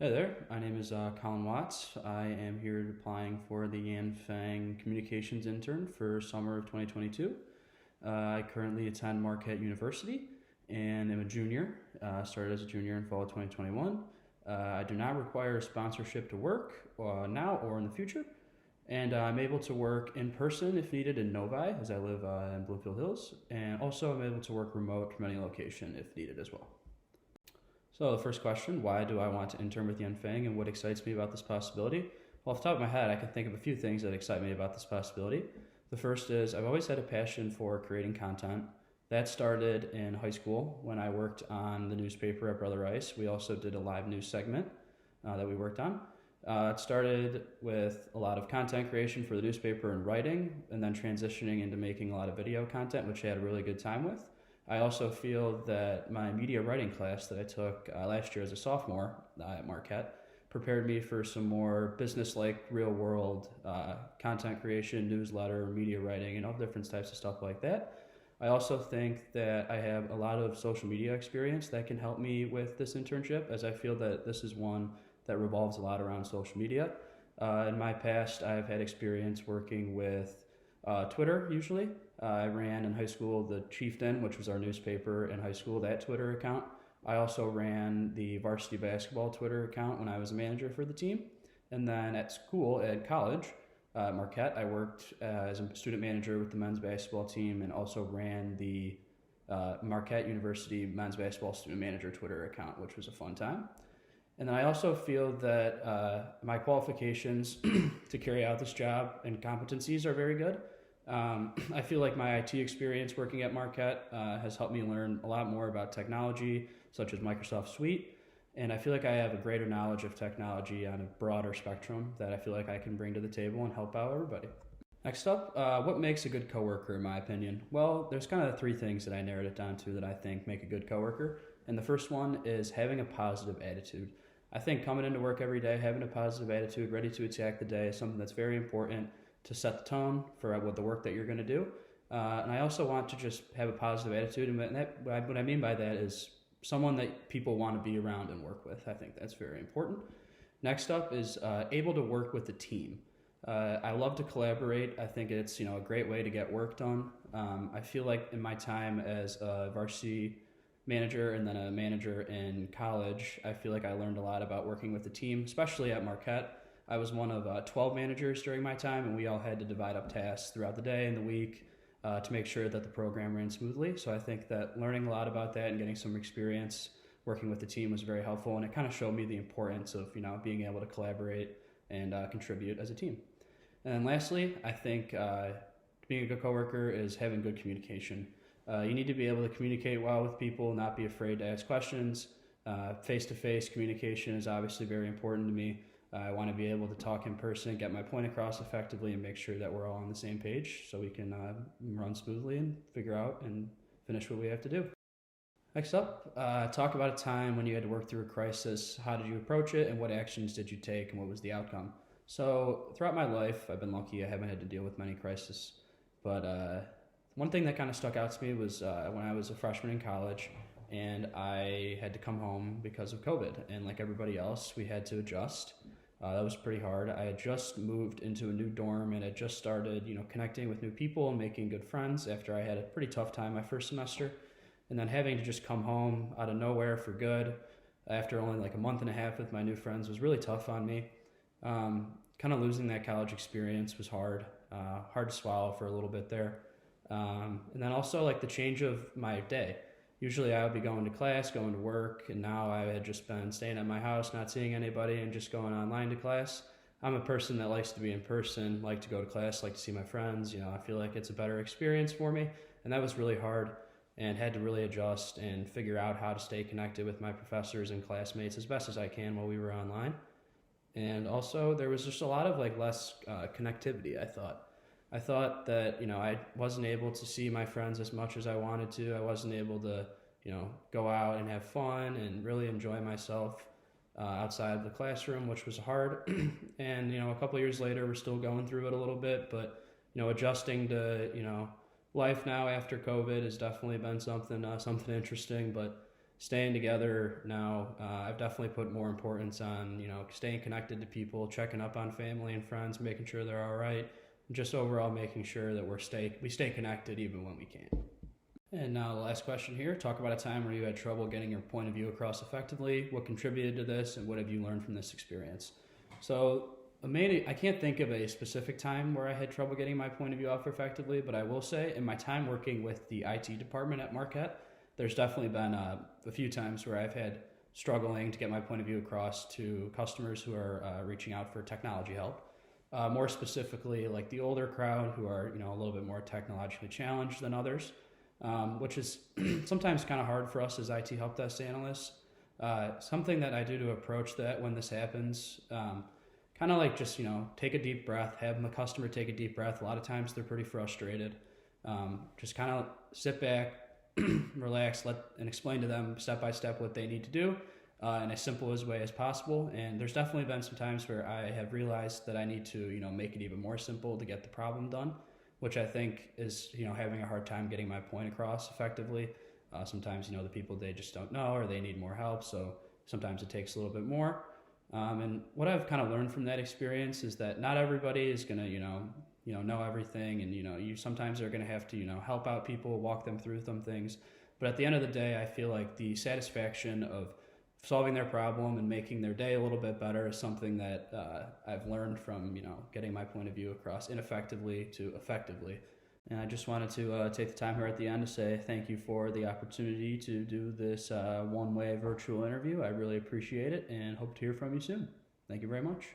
Hey there, my name is Colin Watts. I am here applying for the Yanfeng Communications intern for summer of 2022. I currently attend Marquette University and am a junior. Started as a junior in fall of 2021. I do not require a sponsorship to work now or in the future, and I'm able to work in person if needed in Novi, as I live in Bloomfield Hills, and also I'm able to work remote from any location if needed as well. So the first question, why do I want to intern with Yanfeng and what excites me about this possibility? Well, off the top of my head, I can think of a few things that excite me about this possibility. The first is I've always had a passion for creating content. That started in high school when I worked on the newspaper at Brother Rice. We also did a live news segment that we worked on. It started with a lot of content creation for the newspaper and writing, and then transitioning into making a lot of video content, which I had a really good time with. I also feel that my media writing class that I took last year as a sophomore at Marquette prepared me for some more business-like, real-world content creation, newsletter, media writing, and all different types of stuff like that. I also think that I have a lot of social media experience that can help me with this internship, as I feel that this is one that revolves a lot around social media. In my past, I've had experience working with Twitter usually. I ran in high school the Chieftain, which was our newspaper in high school, that Twitter account. I also ran the varsity basketball Twitter account when I was a manager for the team. And then at college, Marquette, I worked as a student manager with the men's basketball team and also ran the Marquette University men's basketball student manager Twitter account, which was a fun time. And then I also feel that my qualifications to carry out this job and competencies are very good. I feel like my IT experience working at Marquette has helped me learn a lot more about technology, such as Microsoft Suite. And I feel like I have a greater knowledge of technology on a broader spectrum that I feel like I can bring to the table and help out everybody. Next up, what makes a good coworker in my opinion? Well, there's kind of three things that I narrowed it down to that I think make a good coworker. And the first one is having a positive attitude. I think coming into work every day, having a positive attitude, ready to attack the day is something that's very important to set the tone for what the work that you're going to do. And I also want to just have a positive attitude. And what I mean by that is someone that people want to be around and work with. I think that's very important. Next up is able to work with a team. I love to collaborate. I think it's a great way to get work done. I feel like in my time as a varsity manager and then a manager in college, I feel like I learned a lot about working with a team, especially at Marquette. I was one of 12 managers during my time, and we all had to divide up tasks throughout the day and the week to make sure that the program ran smoothly. So I think that learning a lot about that and getting some experience working with the team was very helpful, and it kind of showed me the importance of being able to collaborate and contribute as a team. And then lastly, I think being a good coworker is having good communication. You need to be able to communicate well with people, not be afraid to ask questions. Face-to-face communication is obviously very important to me. I want to be able to talk in person, get my point across effectively, and make sure that we're all on the same page so we can run smoothly and figure out and finish what we have to do. Next up, talk about a time when you had to work through a crisis. How did you approach it, and what actions did you take, and what was the outcome? So throughout my life, I've been lucky. I haven't had to deal with many crises. But one thing that kind of stuck out to me was when I was a freshman in college, and I had to come home because of COVID. And like everybody else, we had to adjust. That was pretty hard. I had just moved into a new dorm and had just started, connecting with new people and making good friends after I had a pretty tough time my first semester. And then having to just come home out of nowhere for good after only like a month and a half with my new friends was really tough on me. Kind of losing that college experience was hard to swallow for a little bit there. And then also like the change of my day. Usually I would be going to class, going to work, and now I had just been staying at my house, not seeing anybody, and just going online to class. I'm a person that likes to be in person, like to go to class, like to see my friends. I feel like it's a better experience for me, and that was really hard and had to really adjust and figure out how to stay connected with my professors and classmates as best as I can while we were online. And also there was just a lot of less connectivity, I thought. I thought that, I wasn't able to see my friends as much as I wanted to. I wasn't able to, go out and have fun and really enjoy myself outside of the classroom, which was hard. And, a couple of years later, we're still going through it a little bit, but, adjusting to, life now after COVID has definitely been something interesting, but staying together now, I've definitely put more importance on, staying connected to people, checking up on family and friends, making sure they're all right, and just overall making sure that we stay connected even when we can't. And now the last question here, talk about a time where you had trouble getting your point of view across effectively, what contributed to this, and what have you learned from this experience? So I can't think of a specific time where I had trouble getting my point of view off effectively, but I will say in my time working with the IT department at Marquette, there's definitely been a few times where I've had struggling to get my point of view across to customers who are reaching out for technology help. More specifically, like the older crowd who are, a little bit more technologically challenged than others. Which is sometimes kind of hard for us as IT help desk analysts. Something that I do to approach that when this happens, kind of like just, take a deep breath, have the customer take a deep breath. A lot of times they're pretty frustrated. Just kind of sit back, relax, and explain to them step by step what they need to do in as simple a way as possible. And there's definitely been some times where I have realized that I need to, make it even more simple to get the problem done, which I think is, having a hard time getting my point across effectively. Sometimes, the people, they just don't know or they need more help. So sometimes it takes a little bit more. And what I've kind of learned from that experience is that not everybody is going to, know everything. And, you sometimes are going to have to, help out people, walk them through some things. But at the end of the day, I feel like the satisfaction of solving their problem and making their day a little bit better is something that I've learned from, getting my point of view across ineffectively to effectively. And I just wanted to take the time here at the end to say thank you for the opportunity to do this one-way virtual interview. I really appreciate it and hope to hear from you soon. Thank you very much.